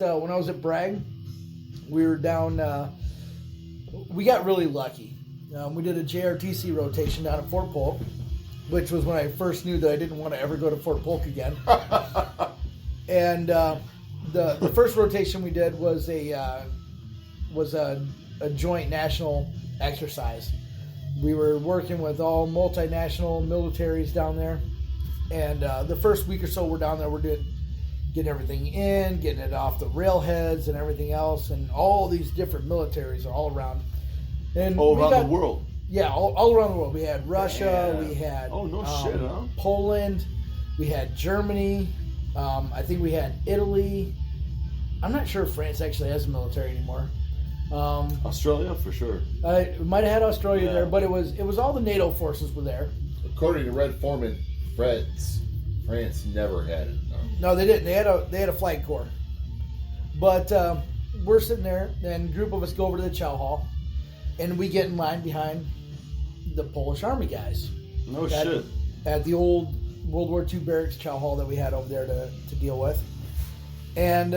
when I was at Bragg, we were down. We got really lucky. We did a JRTC rotation down at Fort Polk, which was when I first knew that I didn't want to ever go to Fort Polk again. And the first rotation we did was a joint national exercise. We were working with all multinational militaries down there, and the first week or so we're down there, we're getting everything in, getting it off the railheads and everything else, and all these different militaries are all around. And all around the world. Yeah, all around the world. We had Russia, we had shit, huh? Poland, we had Germany, I think we had Italy. I'm not sure if France actually has a military anymore. Australia for sure. We might have had Australia there, but it was all the NATO forces were there. According to Red Foreman, France never had it. No, they didn't. They had a flag corps. But we're sitting there, and a group of us go over to the chow hall, and we get in line behind the Polish Army guys. No shit. At the old World War II barracks chow hall that we had over there to deal with. And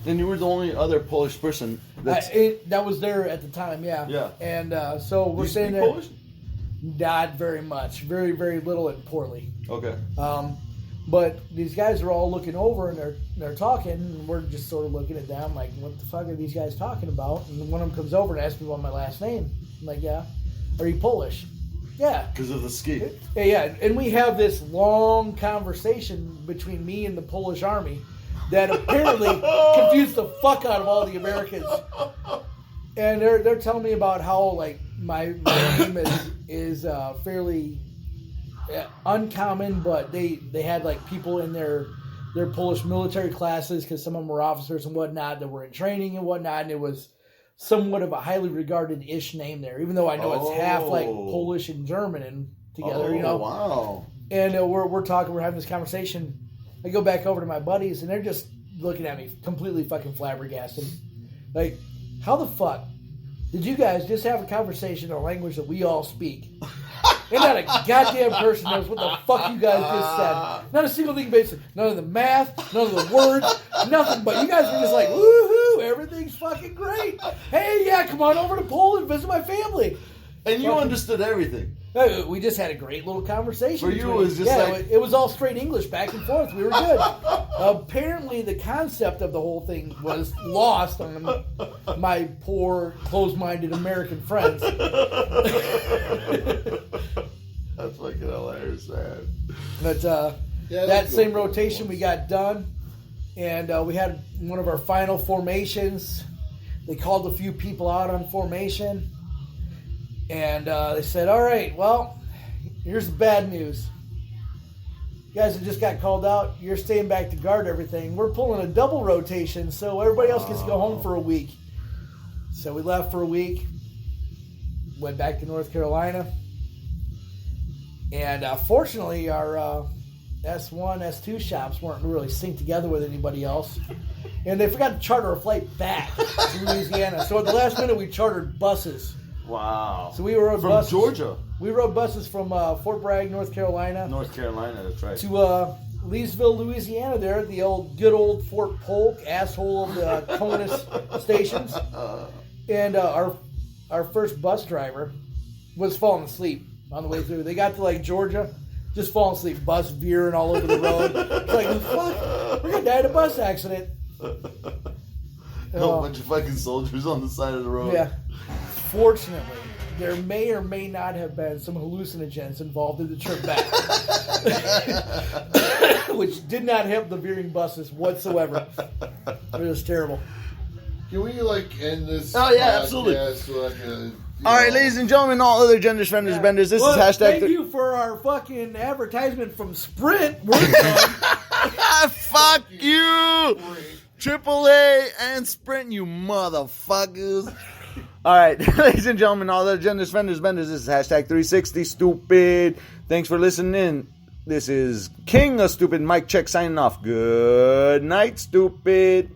then you were the only other Polish person that was there at the time, yeah. Yeah. And so we're sitting there. Polish? Not very much. Very, very little and poorly. Okay. But these guys are all looking over and they're talking, and we're just sort of looking at them like, what the fuck are these guys talking about? And one of them comes over and asks me about my last name. I'm like, yeah. Are you Polish? Yeah. Because of the ski. Yeah. And we have this long conversation between me and the Polish army that apparently confused the fuck out of all the Americans. And they're telling me about how like my name is fairly uncommon, but they had like people in their Polish military classes, because some of them were officers and whatnot that were in training and whatnot, and it was somewhat of a highly regarded-ish name there, even though I know it's half like Polish and German and together, you know. Wow. And we're talking, we're having this conversation. I go back over to my buddies, and they're just looking at me completely fucking flabbergasted. Like, how the fuck did you guys just have a conversation in a language that we all speak? And not a goddamn person knows what the fuck you guys just said. Not a single thing basic. None of the math, none of the words, nothing. But you guys were just like, woohoo, everything's fucking great. Hey, yeah, come on over to Poland, visit my family. And you understood everything. We just had a great little conversation. For you, it was just like... it was all straight English, back and forth. We were good. Apparently, the concept of the whole thing was lost on my poor, closed-minded American friends. That's fucking hilarious, man. But that same rotation, we got done, and we had one of our final formations. They called a few people out on formation. And they said, all right, well, here's the bad news. You guys have just got called out. You're staying back to guard everything. We're pulling a double rotation, so everybody else gets to go home for a week. So we left for a week, went back to North Carolina. And fortunately, our S1, S2 shops weren't really synced together with anybody else. And they forgot to charter a flight back to Louisiana. So at the last minute, we chartered buses. Wow. So we rode buses. From Georgia? We rode buses from Fort Bragg, North Carolina. North Carolina, that's right. To Leesville, Louisiana there, the good old Fort Polk, asshole of the CONUS stations. And our first bus driver was falling asleep on the way through. They got to like Georgia, just falling asleep, bus veering all over the road. It's like, fuck, we're going to die in a bus accident. A bunch of fucking soldiers on the side of the road. Yeah. Fortunately, there may or may not have been some hallucinogens involved in the trip back, which did not help the veering buses whatsoever. It was terrible. Can we end this? Oh yeah, absolutely. All right, ladies and gentlemen, all other genders, fenders, benders. This is hashtag. Thank you for our fucking advertisement from Sprint. We're done. Fuck you, AAA and Sprint, you motherfuckers. All right, ladies and gentlemen, all the genders, fenders, benders, this is hashtag 360 stupid. Thanks for listening in. This is King of Stupid, Mike Check signing off. Good night, stupid.